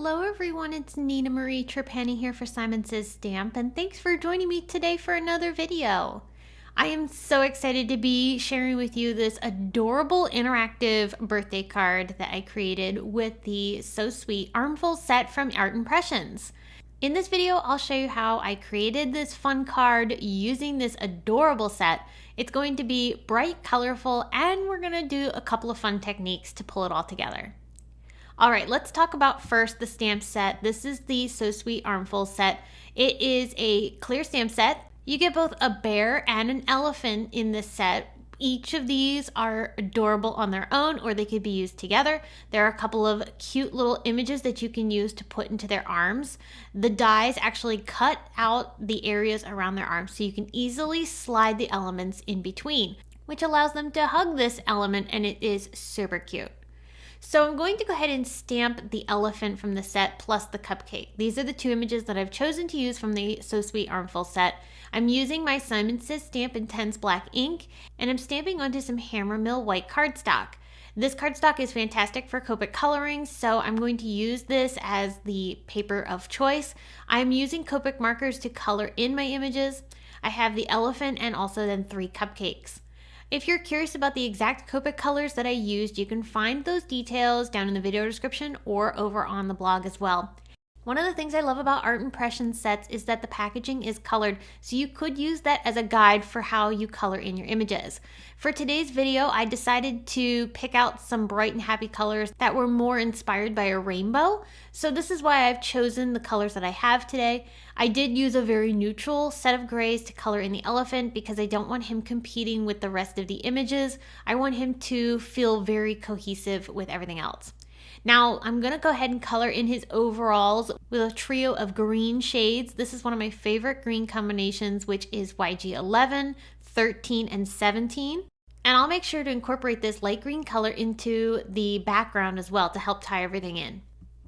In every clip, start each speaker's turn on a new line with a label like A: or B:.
A: Hello everyone, it's Nina Marie Trapani here for Simon Says Stamp, and thanks for joining me today for another video. I am so excited to be sharing with you this adorable interactive birthday card that I created with the So Sweet Armful set from Art Impressions. In this video, I'll show you how I created this fun card using this adorable set. It's going to be bright, colorful, and we're going to do a couple of fun techniques to pull it all together. All right, let's talk about first the stamp set. This is the So Sweet Armful set. It is a clear stamp set. You get both a bear and an elephant in this set. Each of these are adorable on their own, or they could be used together. There are a couple of cute little images that you can use to put into their arms. The dies actually cut out the areas around their arms, so you can easily slide the elements in between, which allows them to hug this element, and it is super cute. So I'm going to go ahead and stamp the elephant from the set plus the cupcake. These are the two images that I've chosen to use from the So Sweet Armful set. I'm using my Simon Says Stamp Intense Black ink, and I'm stamping onto some Hammer Mill white cardstock. This cardstock is fantastic for Copic coloring, so I'm going to use this as the paper of choice. I'm using Copic markers to color in my images. I have the elephant and also then 3 cupcakes. If you're curious about the exact Copic colors that I used, you can find those details down in the video description or over on the blog as well. One of the things I love about Art Impressions sets is that the packaging is colored, so you could use that as a guide for how you color in your images. For today's video, I decided to pick out some bright and happy colors that were more inspired by a rainbow. So this is why I've chosen the colors that I have today. I did use a very neutral set of grays to color in the elephant because I don't want him competing with the rest of the images. I want him to feel very cohesive with everything else. Now I'm going to go ahead and color in his overalls with a trio of green shades. This is one of my favorite green combinations, which is YG11, 13, and 17. And I'll make sure to incorporate this light green color into the background as well to help tie everything in.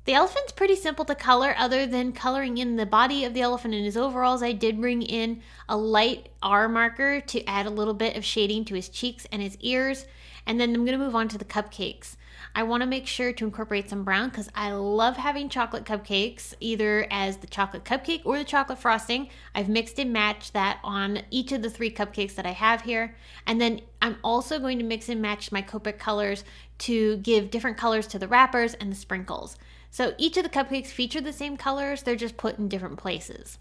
A: The elephant's pretty simple to color other than coloring in the body of the elephant and his overalls. I did bring in a light R marker to add a little bit of shading to his cheeks and his ears. And then I'm going to move on to the cupcakes. I want to make sure to incorporate some brown because I love having chocolate cupcakes, either as the chocolate cupcake or the chocolate frosting. I've mixed and matched that on each of the 3 cupcakes that I have here. And then I'm also going to mix and match my Copic colors to give different colors to the wrappers and the sprinkles. So each of the cupcakes feature the same colors, they're just put in different places.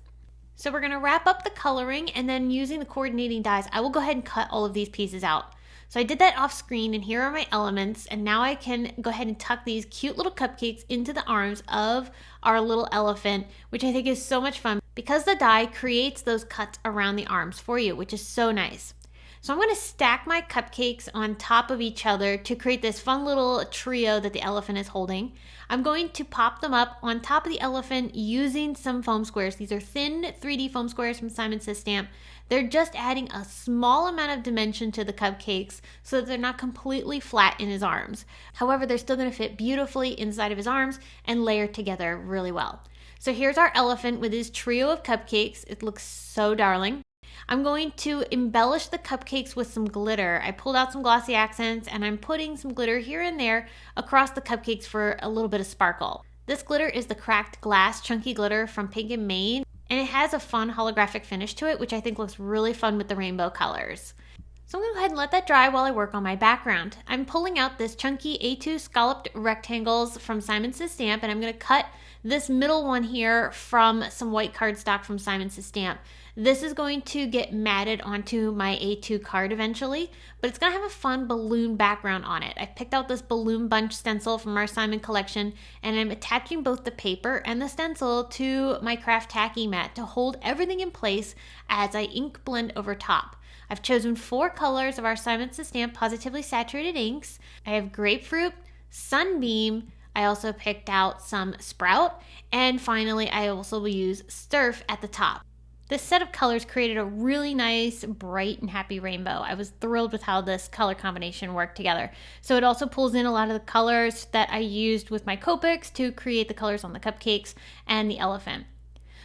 A: So we're going to wrap up the coloring, and then using the coordinating dies, I will go ahead and cut all of these pieces out. So I did that off screen, and here are my elements, and now I can go ahead and tuck these cute little cupcakes into the arms of our little elephant, which I think is so much fun because the die creates those cuts around the arms for you, which is so nice. So I'm going to stack my cupcakes on top of each other to create this fun little trio that the elephant is holding. I'm going to pop them up on top of the elephant using some foam squares. These are thin 3D foam squares from Simon Says Stamp. They're just adding a small amount of dimension to the cupcakes so that they're not completely flat in his arms. However, they're still going to fit beautifully inside of his arms and layer together really well. So here's our elephant with his trio of cupcakes. It looks so darling. I'm going to embellish the cupcakes with some glitter. I pulled out some glossy accents and I'm putting some glitter here and there across the cupcakes for a little bit of sparkle. This glitter is the cracked glass chunky glitter from Pink and Maine, and it has a fun holographic finish to it, which I think looks really fun with the rainbow colors. So I'm going to go ahead and let that dry while I work on my background. I'm pulling out this chunky A2 scalloped rectangles from Simon Says Stamp, and I'm going to cut this middle one here from some white cardstock from Simon Says Stamp. This is going to get matted onto my A2 card eventually, but it's going to have a fun balloon background on it. I picked out this balloon bunch stencil from our Simon collection, and I'm attaching both the paper and the stencil to my craft tacky mat to hold everything in place as I ink blend over top. I've chosen 4 colors of our Simon Says Stamp Positively Saturated inks. I have Grapefruit, Sunbeam, I also picked out some Sprout, and finally I also will use Surf at the top. This set of colors created a really nice, bright, and happy rainbow. I was thrilled with how this color combination worked together. So it also pulls in a lot of the colors that I used with my Copics to create the colors on the cupcakes and the elephant.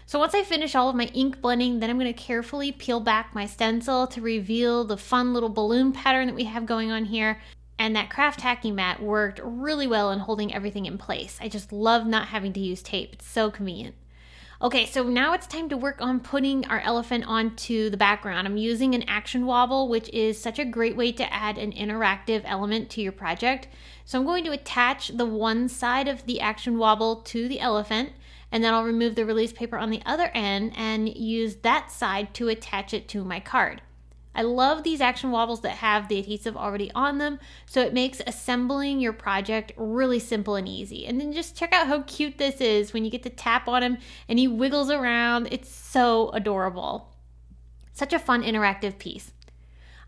A: So once I finish all of my ink blending, then I'm going to carefully peel back my stencil to reveal the fun little balloon pattern that we have going on here. And that craft tacky mat worked really well in holding everything in place. I just love not having to use tape. It's so convenient. Okay, so now it's time to work on putting our elephant onto the background. I'm using an action wobble, which is such a great way to add an interactive element to your project. So I'm going to attach the one side of the action wobble to the elephant, and then I'll remove the release paper on the other end and use that side to attach it to my card. I love these action wobbles that have the adhesive already on them, so it makes assembling your project really simple and easy. And then just check out how cute this is when you get to tap on him and he wiggles around. It's so adorable. Such a fun interactive piece.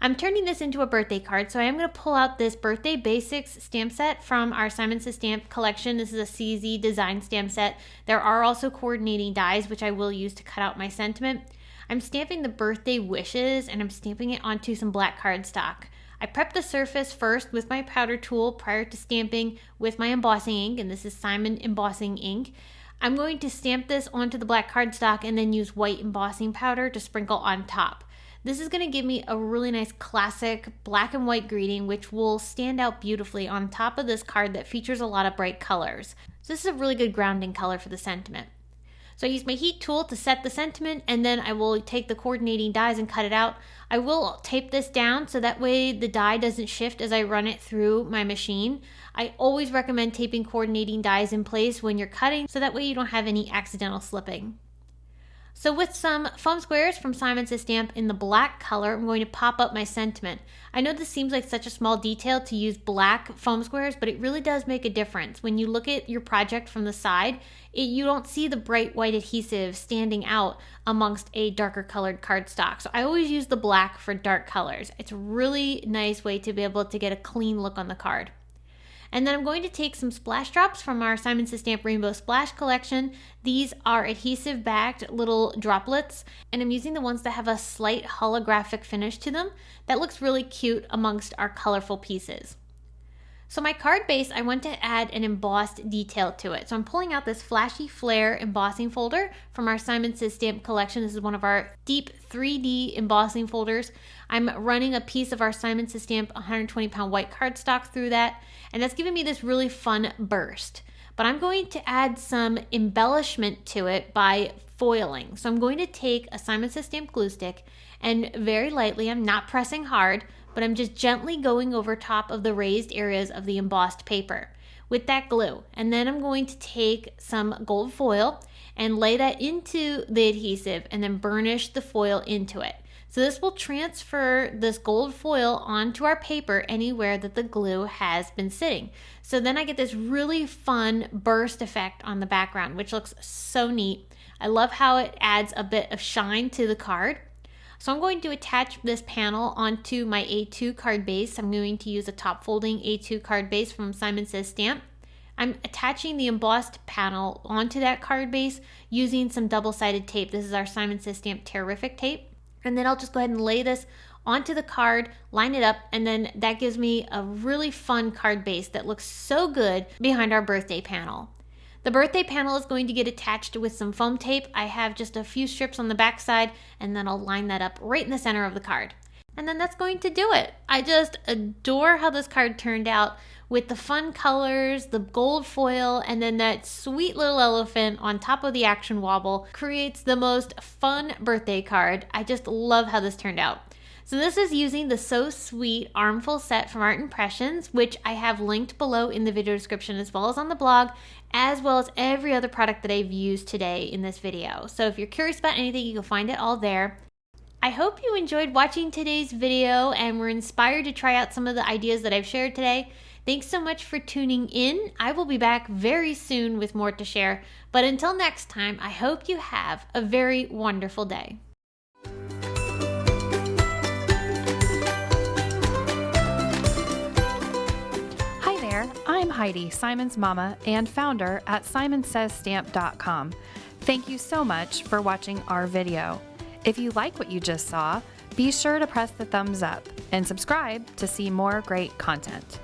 A: I'm turning this into a birthday card, so I am going to pull out this Birthday Basics stamp set from our Simon Says Stamp collection. This is a CZ design stamp set. There are also coordinating dies, which I will use to cut out my sentiment. I'm stamping the birthday wishes, and I'm stamping it onto some black cardstock. I prep the surface first with my powder tool prior to stamping with my embossing ink, and this is Simon embossing ink. I'm going to stamp this onto the black cardstock and then use white embossing powder to sprinkle on top. This is going to give me a really nice classic black and white greeting, which will stand out beautifully on top of this card that features a lot of bright colors. So this is a really good grounding color for the sentiment. So I use my heat tool to set the sentiment, and then I will take the coordinating dies and cut it out. I will tape this down so that way the die doesn't shift as I run it through my machine. I always recommend taping coordinating dies in place when you're cutting so that way you don't have any accidental slipping. So with some foam squares from Simon Says Stamp in the black color, I'm going to pop up my sentiment. I know this seems like such a small detail to use black foam squares, but it really does make a difference. When you look at your project from the side, you don't see the bright white adhesive standing out amongst a darker colored cardstock. So I always use the black for dark colors. It's a really nice way to be able to get a clean look on the card. And then I'm going to take some splash drops from our Simon Says Stamp Rainbow Splash collection. These are adhesive backed little droplets, and I'm using the ones that have a slight holographic finish to them. That looks really cute amongst our colorful pieces. So my card base, I want to add an embossed detail to it. So I'm pulling out this Flashy Flare embossing folder from our Simon Says Stamp collection. This is one of our deep 3D embossing folders. I'm running a piece of our Simon Says Stamp 120-pound white cardstock through that, and that's giving me this really fun burst. But I'm going to add some embellishment to it by foiling. So I'm going to take a Simon Says Stamp glue stick and very lightly, I'm not pressing hard, but I'm just gently going over top of the raised areas of the embossed paper with that glue. And then I'm going to take some gold foil and lay that into the adhesive and then burnish the foil into it. So this will transfer this gold foil onto our paper anywhere that the glue has been sitting. So then I get this really fun burst effect on the background, which looks so neat. I love how it adds a bit of shine to the card. So I'm going to attach this panel onto my A2 card base. I'm going to use a top folding A2 card base from Simon Says Stamp. I'm attaching the embossed panel onto that card base using some double-sided tape. This is our Simon Says Stamp Terrific tape. And then I'll just go ahead and lay this onto the card, line it up, and then that gives me a really fun card base that looks so good behind our birthday panel. The birthday panel is going to get attached with some foam tape. I have just a few strips on the back side, and then I'll line that up right in the center of the card. And then that's going to do it. I just adore how this card turned out with the fun colors, the gold foil, and then that sweet little elephant on top of the action wobble creates the most fun birthday card. I just love how this turned out. So this is using the So Sweet Armful set from Art Impressions, which I have linked below in the video description as well as on the blog, as well as every other product that I've used today in this video. So if you're curious about anything, you can find it all there. I hope you enjoyed watching today's video and were inspired to try out some of the ideas that I've shared today. Thanks so much for tuning in. I will be back very soon with more to share. But until next time, I hope you have a very wonderful day.
B: I'm Heidi, Simon's mama and founder at SimonSaysStamp.com. Thank you so much for watching our video. If you like what you just saw, be sure to press the thumbs up and subscribe to see more great content.